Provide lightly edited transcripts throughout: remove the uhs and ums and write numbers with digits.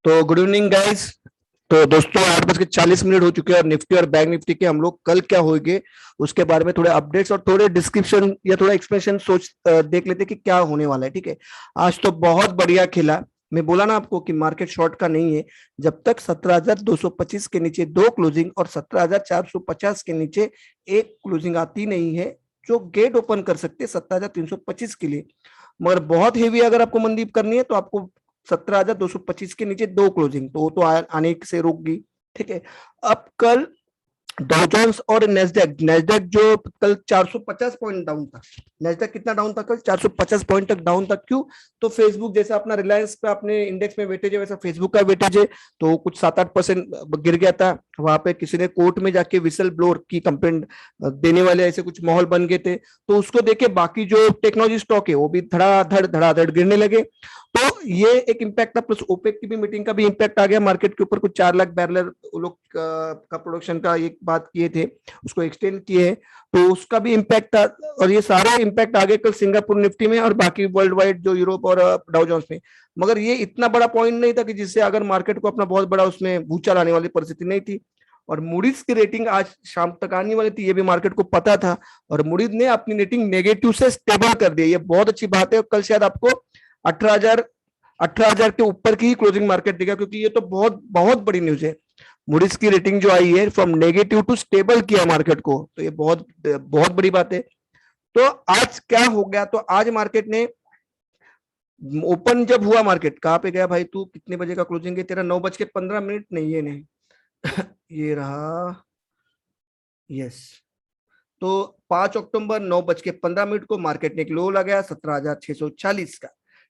तो good evening guys. तो दोस्तों 8:40 हो चुके हैं और निफ्टी और बैंक निफ्टी के हम लोग कल क्या होंगे उसके बारे में थोड़े अपडेट्स और थोड़े डिस्क्रिप्शन या थोड़ा एक्सप्लेनेशन देख लेते हैं कि क्या होने वाला है। ठीक है, आज तो बहुत बढ़िया खेला। मैं बोला ना आपको कि मार्केट शॉर्ट का नहीं है। जब तक 17,225 के नीचे दो क्लोजिंग और 17,450 के नीचे एक क्लोजिंग आती नहीं है, जो गेट ओपन कर सकते हैं 17,325 के लिए। मगर बहुत हेवी अगर आपको मंदीप करनी है तो आपको 17,225 के नीचे दो क्लोजिंग, तो वो तो आने से रुक गई। ठीक है, अब कल डॉ जोन्स और नेस्डेक नेस्डेक जो कल 450 पॉइंट डाउन था। नेस्डेक कितना डाउन था कल? 450 पॉइंट तक डाउन था। क्यों? तो फेसबुक जैसा अपना रिलायंस पे अपने इंडेक्स में वेटेज है, वैसा फेसबुक का वेटेज है, तो कुछ 7-8% गिर गया था। वहां पे किसी ने कोर्ट में जाके विसल ब्लोअर की कंप्लेंट देने वाले ऐसे कुछ माहौल बन गए थे। तो उसको देखे बाकी जो टेक्नोलॉजी स्टॉक है वो भी धड़ाधड़ गिरने लगे। तो ये एक इम्पैक्ट था, प्लस ओपेक की भी मीटिंग का भी इम्पैक्ट आ गया मार्केट के ऊपर। कुछ 4 लाख बैरल लोग का प्रोडक्शन का एक बात किए थे, उसको एक्सटेंड किए हैं, तो उसका भी इम्पैक्ट था। और ये सारे इम्पैक्ट आ गए कल सिंगापुर निफ्टी में और बाकी वर्ल्ड वाइड जो यूरोप और डाउ जोन्स में। मगर ये इतना बड़ा पॉइंट नहीं था कि जिससे अगर मार्केट को अपना बहुत बड़ा उसमें भूचाल आने वाली परिस्थिति नहीं थी। और मूडीज की रेटिंग आज शाम तक आने वाली थी, ये भी मार्केट को पता था, और मूडीज ने अपनी रेटिंग नेगेटिव से स्टेबल कर दी। ये बहुत अच्छी बात है। कल शायद आपको 18,000 के ऊपर की ही क्लोजिंग मार्केट देगा, क्योंकि ये तो बहुत बहुत बड़ी न्यूज है। मूडीज की रेटिंग जो आई है फ्रॉम नेगेटिव टू स्टेबल किया मार्केट को, तो ये बहुत बहुत बड़ी बात है। तो आज क्या हो गया? तो आज मार्केट ने ओपन जब हुआ, मार्केट कहाँ पे गया भाई? तू कितने बजे का क्लोजिंग है तेरा? 9:15 नहीं, ये नहीं ये रहा, यस। तो 5 अक्टूबर 9:15 को मार्केट ने एक लो लगाया 17,640 का।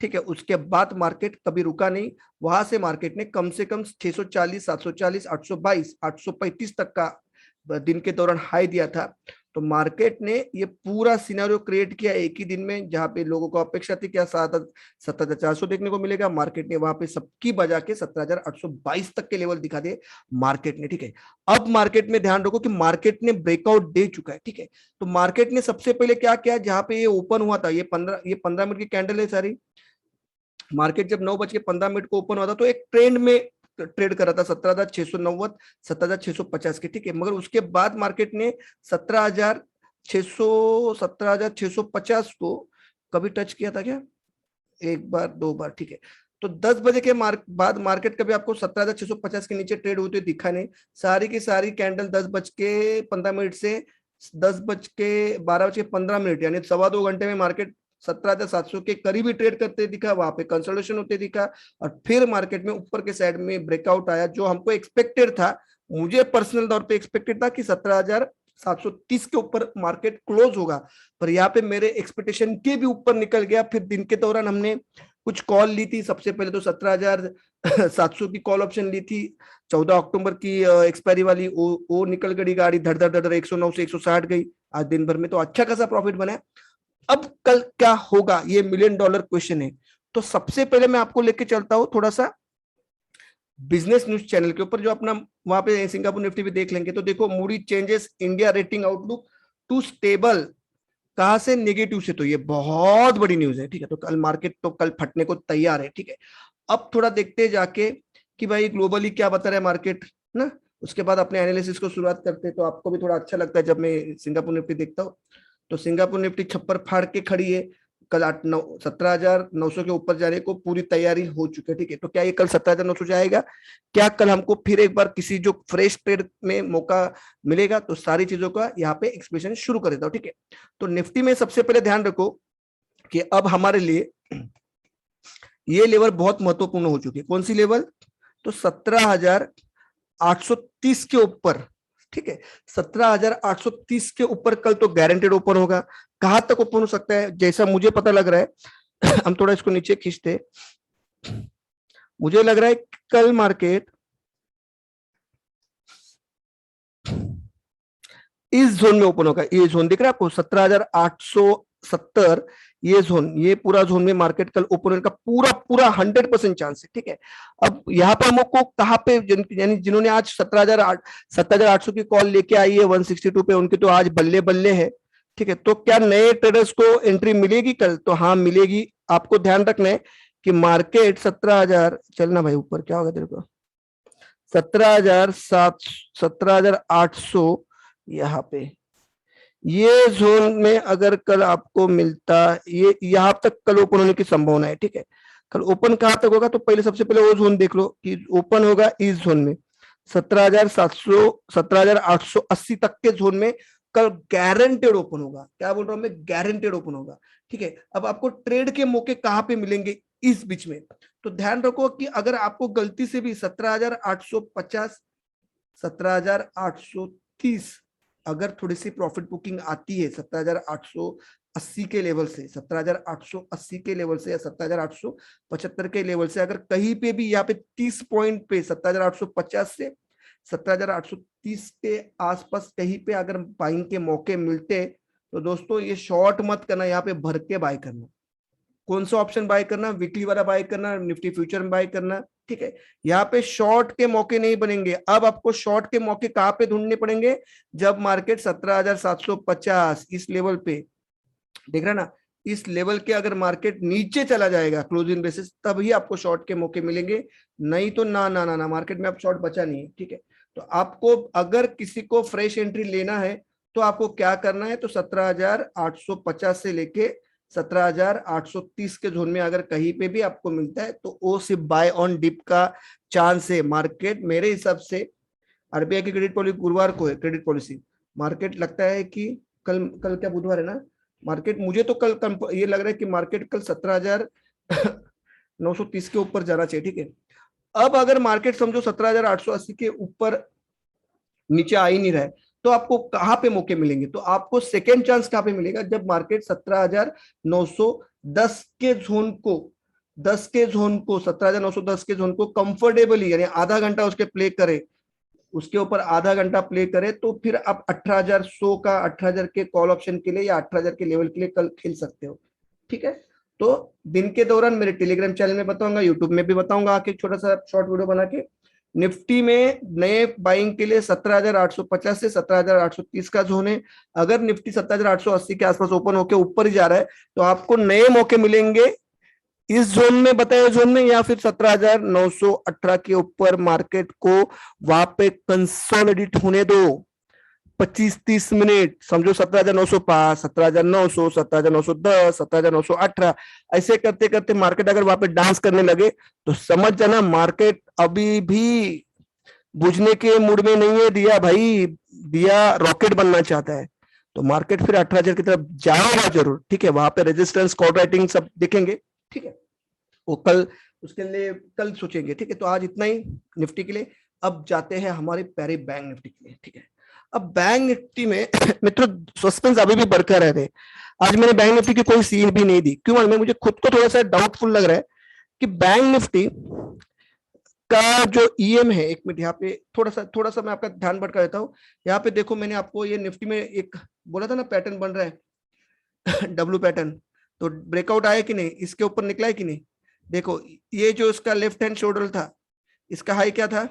ठीक है, उसके बाद मार्केट कभी रुका नहीं। वहां से मार्केट ने कम से कम 640, 740, 822, 835 तक का दिन के दौरान हाई दिया था। तो मार्केट ने ये पूरा सिनेरियो क्रिएट किया एक ही दिन में, जहां पे लोगों को अपेक्षा थी क्या 17,400 देखने को मिलेगा। मार्केट ने वहां पे सबकी बजा के 17,822 तक के लेवल दिखा दिए मार्केट ने। ठीक है, अब मार्केट में ध्यान रखो कि मार्केट ने ब्रेकआउट दे चुका है। ठीक है, तो मार्केट ने सबसे पहले क्या किया? जहां पे ये ओपन हुआ था, ये 15 मिनट की कैंडल है सारी। मार्केट जब 9:15 को ओपन हुआ था तो एक ट्रेंड में ट्रेड कर रहा था 17,690, 17,650 के। ठीक है, मगर उसके बाद मार्केट ने 17,650 को कभी टच किया था क्या? एक बार, दो बार। ठीक है, तो 10 बजे के बाद मार्केट कभी आपको 17,650 के नीचे ट्रेड होते दिखा नहीं। सारी की सारी कैंडल 10:15 से 12:15 यानी 2.25 घंटे में मार्केट 17,700 के करीब ही ट्रेड करते दिखा, वहां पे कंसोलिडेशन होते दिखा। और फिर मार्केट में ऊपर के साइड में ब्रेकआउट आया, जो हमको एक्सपेक्टेड था। मुझे पर्सनल तौर पे एक्सपेक्टेड था कि 17,730 के ऊपर मार्केट क्लोज होगा, पर यहाँ पे मेरे एक्सपेक्टेशन के भी ऊपर निकल गया। फिर दिन के दौरान हमने कुछ कॉल ली थी। सबसे पहले तो 17,700 की कॉल ऑप्शन ली थी, 14 अक्टूबर की एक्सपायरी वाली। वो निकल गई गाड़ी, धड़ धड़ धड़ 109 से 160 गई आज दिन भर में, तो अच्छा खासा प्रॉफिट बना। अब कल क्या होगा, ये $1,000,000 क्वेश्चन है। तो सबसे पहले मैं आपको लेके चलता हूं थोड़ा सा बिजनेस न्यूज चैनल के ऊपर, जो अपना वहां पे सिंगापुर निफ्टी भी देख लेंगे। तो देखो, Moody changes India rating outlook to stable, कहां से? नेगेटिव से। तो ये बहुत बड़ी न्यूज है। ठीक है, तो कल मार्केट तो कल फटने को तैयार है। ठीक है, अब थोड़ा देखते हैं जाके कि भाई ग्लोबली क्या बता रहा है मार्केट ना। उसके बाद अपने एनालिसिस को शुरुआत करते हैं, तो आपको भी थोड़ा अच्छा लगता है जब मैं सिंगापुर निफ्टी देखता हूँ। तो सिंगापुर निफ्टी छप्पर फाड़ के खड़ी है। कल 17,900 के ऊपर जाने को पूरी तैयारी हो चुकी है। ठीक है, तो क्या ये कल 17,900 जाएगा? क्या कल हमको फिर एक बार किसी जो फ्रेश ट्रेड में मौका मिलेगा? तो सारी चीजों का यहाँ पे एक्सप्लेनेशन शुरू कर देता हूँ। ठीक है, तो निफ्टी में सबसे पहले ध्यान रखो कि अब हमारे लिए ये लेवल बहुत महत्वपूर्ण हो चुकी है। कौन सी लेवल? तो 17,830 के ऊपर। ठीक है, 17,830 के ऊपर कल तो गारंटेड ओपन होगा। कहां तक ओपन हो सकता है? जैसा मुझे पता लग रहा है हम थोड़ा इसको नीचे खींचते, मुझे लग रहा है कल मार्केट इस जोन में ओपन होगा। ये जोन दिख रहा है आपको 17,870, ये जोन, ये पूरा जोन में मार्केट कल ओपन होने का पूरा पूरा 100% चांस है। ठीक है, अब यहाँ पर हमको कहाँ पे, यानी जिन्होंने आज 17,800 की कॉल लेके आई है 162 पे, उनके तो आज बल्ले बल्ले है। ठीक है, तो क्या नए ट्रेडर्स को एंट्री मिलेगी कल? तो हाँ मिलेगी। आपको ध्यान रखना है कि मार्केट 17,000, चलना भाई ऊपर, क्या होगा तेरे को, 17,700, 17,800 यहाँ पे, ये जोन में अगर कल आपको मिलता, ये यहाँ तक कल ओपन होने की संभावना है, ठीक है। कल ओपन कहाँ तक होगा, तो पहले सबसे पहले वो जोन देख लो कि ओपन होगा इस जोन में 17,700, 17,880 तक के जोन में कल गारंटेड ओपन होगा। क्या बोल रहा हूं मैं, गारंटेड ओपन होगा, ठीक है। अब आपको ट्रेड के मौके कहाँ पे मिलेंगे इस बीच में, तो ध्यान रखो कि अगर आपको गलती से भी 17,850, 17,830 अगर थोड़ी सी प्रॉफिट बुकिंग आती है 17,880 के लेवल से, 17,880 के लेवल से या 17,875 के लेवल से, अगर कहीं पे भी यहाँ पे 30 पॉइंट पे 17,850 से 17,830 के आसपास कहीं पे अगर बाइंग के मौके मिलते, तो दोस्तों ये शॉर्ट मत करना, यहाँ पे भर के बाय करना। कौन सा ऑप्शन बाय करना, वीकली वाला बाय करना, निफ्टी फ्यूचर में बाय करना, ठीक है। यहाँ पे शॉर्ट के मौके नहीं बनेंगे। अब आपको शॉर्ट के मौके कहां पे ढूंढने पड़ेंगे, जब मार्केट 17,750 इस लेवल पे, देख रहा ना, इस लेवल के अगर मार्केट नीचे चला जाएगा क्लोजिंग बेसिस, तभी आपको शॉर्ट के मौके मिलेंगे, नहीं तो ना ना ना ना, मार्केट में अब शॉर्ट बचा नहीं है, ठीक है। तो आपको अगर किसी को फ्रेश एंट्री लेना है तो आपको क्या करना है, तो 17,850 से लेके 17,830 के जोन में अगर कहीं पे भी आपको मिलता है तो वो सिर्फ बाय ऑन डिप का चांस है। मार्केट मेरे हिसाब से, आरबीआई की क्रेडिट पॉलिसी गुरुवार को है, क्रेडिट पॉलिसी, मार्केट लगता है कि कल कल क्या बुधवार है ना, मार्केट मुझे तो कल ये लग रहा है कि मार्केट कल 17,930 के ऊपर जाना चाहिए, ठीक है। अब अगर मार्केट समझो 17,880 के ऊपर नीचे आ ही नहीं रहा है, तो आपको कहां पे मौके मिलेंगे, तो आपको सेकेंड चांस कहां पे मिलेगा, जब मार्केट 17,910 के जोन को, 10 के जोन को, 17,910 के जोन को कंफर्टेबली, यानी आधा घंटा उसके प्ले करे, उसके ऊपर आधा घंटा प्ले करे, तो फिर आप 18,100 का, 18,000 के कॉल ऑप्शन के लिए या 18,000 के लेवल के लिए कल खेल सकते हो, ठीक है। तो दिन के दौरान मेरे टेलीग्राम चैनल में बताऊंगा, यूट्यूब में भी बताऊंगा आके, छोटा सा शॉर्ट वीडियो बना के। निफ्टी में नए बाइंग के लिए 17,850 से 17,830 का जोन है। अगर निफ्टी 17,880 के आसपास ओपन होकर ऊपर ही जा रहा है, तो आपको नए मौके मिलेंगे इस जोन में, बताए जोन में, या फिर 17,918 के ऊपर मार्केट को वहां पे कंसोलिडेट होने दो 25-30 मिनट, समझो 17,905, 17,900, 17,910, 17,918, ऐसे करते करते मार्केट अगर वहां पे डांस करने लगे, तो समझ जाना मार्केट अभी भी बुझने के मूड में नहीं है दिया भाई, दिया रॉकेट बनना चाहता है। तो मार्केट फिर 18,000 की तरफ जाएगा जरूर, ठीक है। वहां पे रेजिस्टेंस, कॉल राइटिंग सब देखेंगे, ठीक है। वो कल उसके लिए कल सोचेंगे, ठीक है। तो आज इतना ही निफ्टी के लिए। अब जाते हैं हमारे प्यारे बैंक निफ्टी के लिए, ठीक है। अब बैंक निफ्टी में मित्रों सस्पेंस अभी भी बरकरार है। आज मैंने बैंक निफ्टी की कोई सीन भी नहीं दी, क्यों मालूम है, मुझे खुद को थोड़ा सा डाउटफुल लग रहा है कि बैंक निफ्टी का जो ईएम है, एक मिनट यहाँ पे थोड़ा सा मैं आपका ध्यान भटका देता हूँ। यहाँ पे देखो, मैंने आपको ये निफ्टी में एक बोला था ना, पैटर्न बन रहा है डब्ल्यू पैटर्न, तो ब्रेकआउट आया कि नहीं, इसके ऊपर निकला है कि नहीं। देखो ये जो इसका लेफ्ट हैंड शोल्डर था, इसका हाई क्या था,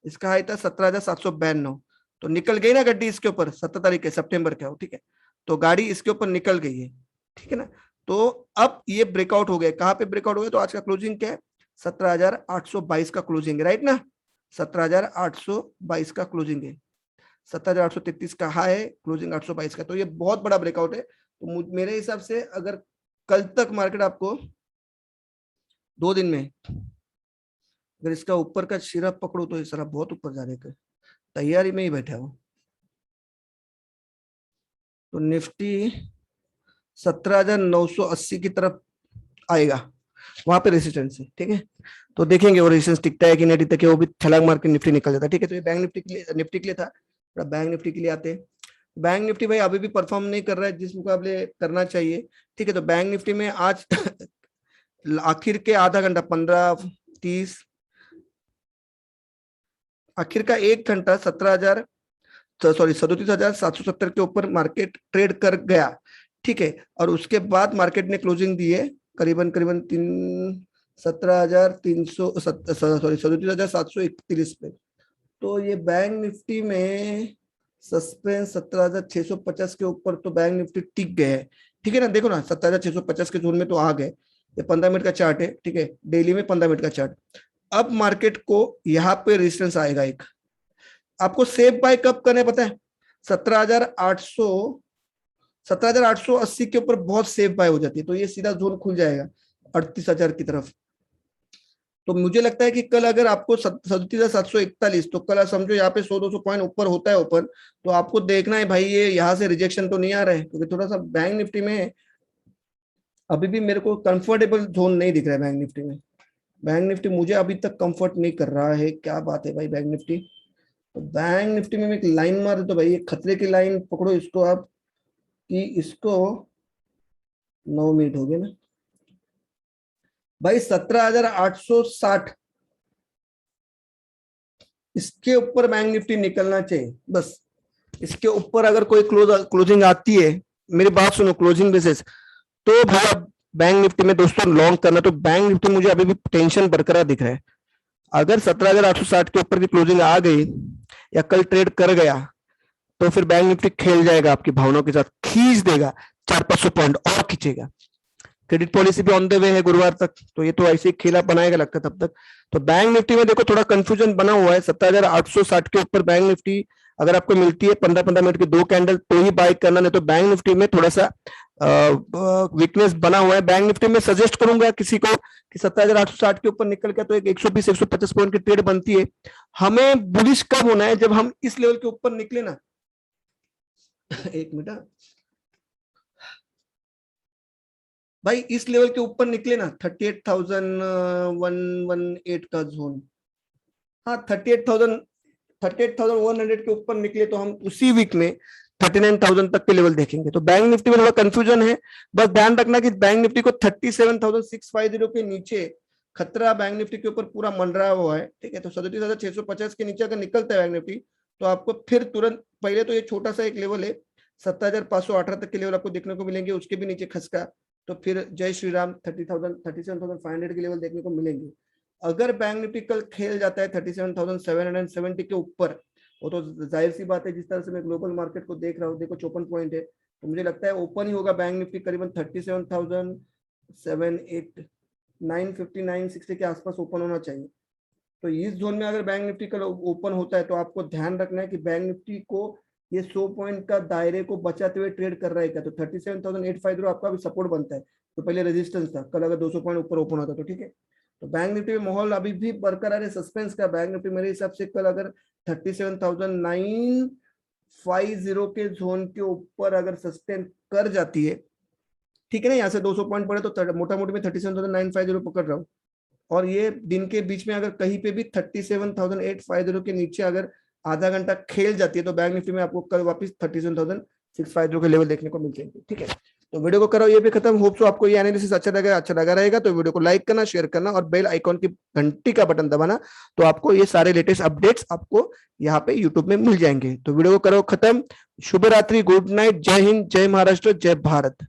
इसका हाई था 17,792, तो निकल गई ना गड्डी इसके ऊपर, 17 तारीख है सितंबर का, ठीक है। तो गाड़ी इसके ऊपर निकल गई है, ठीक है ना। तो अब ये ब्रेकआउट हो गया, कहां पे ब्रेकआउट हो गया, तो आज का क्लोजिंग क्या है, 17,822 का क्लोजिंग है, राइट ना, 17,822 का क्लोजिंग है, 17,833 का हाई है, क्लोजिंग 822 का, तो ये बहुत बड़ा ब्रेकआउट है। तो मेरे हिसाब से अगर कल तक मार्केट आपको 2 दिन में अगर इसका ऊपर का सिरा पकड़ो, तो इस तरह बहुत ऊपर जाने का तैयारी में ही बैठा हूं। तो निफ्टी 17,980 की तरफ आएगा, वहां पे रेजिस्टेंस है, ठीक है। तो देखेंगे वो रेजिस्टेंस टिकता है कि नहीं टिकता है, वो भी छलांग मार के निफ्टी निकल जाता है, ठीक है। तो ये बैंक निफ्टी के लिए था। बैंक निफ्टी के लिए आते हैं। बैंक निफ्टी भाई अभी भी परफॉर्म नहीं कर रहा है जिस मुकाबले करना चाहिए, ठीक है। तो बैंक निफ्टी में आज आखिर के आधा घंटा 15:30, आखिर का 1 घंटा 37,770 के ऊपर मार्केट ट्रेड कर गया, ठीक है। और उसके बाद मार्केट ने क्लोजिंग दी है करीबन करीबन 17,300, सॉरी 37,731 पे। तो ये बैंक निफ्टी में सस्पेंस 17,650 के ऊपर तो बैंक निफ्टी टिक गए है, ठीक है ना। देखो ना 17,650 के जोन में तो आ गए, ये 15 मिनट का चार्ट है, ठीक है, डेली में 15 मिनट का चार्ट। अब मार्केट को यहाँ पे रेजिस्टेंस आएगा एक, आपको सेफ बाय कब करना है पता है? 17,800, 17,880 के ऊपर बहुत सेफ बाय हो जाती है, तो ये सीधा जोन खुल जाएगा 38,000 की तरफ। तो मुझे लगता है कि कल अगर आपको 37,741, तो कल समझो यहाँ पे 100-200 पॉइंट ऊपर होता है ओपन, तो आपको देखना है भाई ये यहाँ से रिजेक्शन तो नहीं आ रहा है, क्योंकि थोड़ा सा बैंक निफ्टी में अभी भी मेरे को कंफर्टेबल जोन नहीं दिख रहा है। बैंक निफ्टी में, बैंक निफ्टी मुझे अभी तक कंफर्ट नहीं कर रहा है। क्या बात है भाई बैंक निफ्टी, तो बैंक निफ्टी में एक लाइन मार दो भाई, एक खतरे की लाइन पकड़ो इसको आप, कि इसको 9 मिनट हो गए ना भाई, 17,860 इसके ऊपर बैंक निफ्टी निकलना चाहिए बस। इसके ऊपर अगर कोई क्लोजिंग आती है, मेरी बात सुनो, क्लोजिंग बेसिस, तो भाई बैंक निफ्टी में दोस्तों लॉन्ग करना, तो बैंक निफ्टी मुझे अभी भी टेंशन बरकरार दिख रहा है। अगर 17,860 के ऊपर की क्लोजिंग आ गई या कल ट्रेड कर गया, तो फिर बैंक निफ्टी खेल जाएगा आपकी भावनाओं के साथ, खींच देगा 400-500 पॉइंट और खींचेगा। क्रेडिट पॉलिसी भी ऑन द वे है गुरुवार तक, तो ये तो ऐसे ही खेला बनाएगा लगता है तब तक। तो बैंक निफ्टी में देखो थोड़ा कंफ्यूजन बना हुआ है, 17,860 के ऊपर बैंक निफ्टी अगर आपको मिलती है 15-15 मिनट की 2 कैंडल तो ही बाय करना, नहीं तो बैंक निफ्टी में थोड़ा सा वीकनेस बना हुआ है। बैंक निफ्टी में सजेस्ट करूंगा किसी को कि 17,860 के ऊपर निकल के तो एक 120-125 पॉइंट की ट्रेड बनती है। हमें बुलिश कब होना है? जब हम इस लेवल के ऊपर निकले ना एक मिनट भाई, इस लेवल के ऊपर निकले ना 38,118 का जोन, हाँ 38,100 के ऊपर निकले तो हम उसी वीक में 39,000 तक के लेवल देखेंगे। तो बैंक निफ्टी में थोड़ा कंफ्यूजन है, बस ध्यान रखना कि बैंक निफ्टी को 37,650 के नीचे खतरा बैंक निफ्टी के ऊपर पूरा मंडरा हुआ है, ठीक है। तो 37,650 के नीचे अगर निकलता है बैंक निफ्टी, तो आपको फिर तुरंत पहले तो ये छोटा सा एक लेवल है 7,518 तक के लेवल आपको देखने को मिलेंगे, उसके भी नीचे खसका तो फिर जय श्री राम 37,500 के लेवल देखने को मिलेंगे। अगर बैंक निफ्टी कल खेल जाता है 37,770 के ऊपर, वो तो जाहिर सी बात है, जिस तरह से मैं ग्लोबल मार्केट को देख रहा हूँ, देखो 54 पॉइंट है, तो मुझे लगता है ओपन ही होगा बैंक निफ्टी करीबन 37,950-960 के आसपास ओपन होना चाहिए। तो इस जोन में अगर बैंक निफ्टी कल ओपन होता है, तो आपको ध्यान रखना है कि बैंक निफ्टी को ये 100 पॉइंट का दायरे को बचाते हुए ट्रेड कर रहा है क्या, तो 37,850 आपका भी सपोर्ट बनता है, तो पहले रेजिस्टेंस था, कल अगर 200 पॉइंट ऊपर ओपन होता तो ठीक है। तो बैंक निफ्टी में माहौल अभी भी बरकरार है, सस्पेंस का। बैंक निफ्टी मेरे हिसाब से कल अगर 37,950 के जोन के ऊपर अगर सस्टेन कर जाती है, ठीक है ना, यहाँ से 200 पॉइंट पड़े तो मोटा मोटी में 37,950 पकड़ रहा हूँ, और ये दिन के बीच में अगर कहीं पे भी 37,850 के नीचे अगर आधा घंटा खेल जाती है, तो बैंक निफ्टी में आपको कल वापस 37,650 के लेवल देखने को मिल जाएंगे, ठीक है। तो वीडियो को करो ये भी खत्म। होप सो आपको ये एनालिसिस अच्छा लगा रहेगा, तो वीडियो को लाइक करना, शेयर करना और बेल आइकॉन की घंटी का बटन दबाना, तो आपको ये सारे लेटेस्ट अपडेट्स आपको यहाँ पे यूट्यूब में मिल जाएंगे। तो वीडियो को करो खत्म। शुभ रात्रि, गुड नाइट, जय हिंद, जय महाराष्ट्र, जय भारत।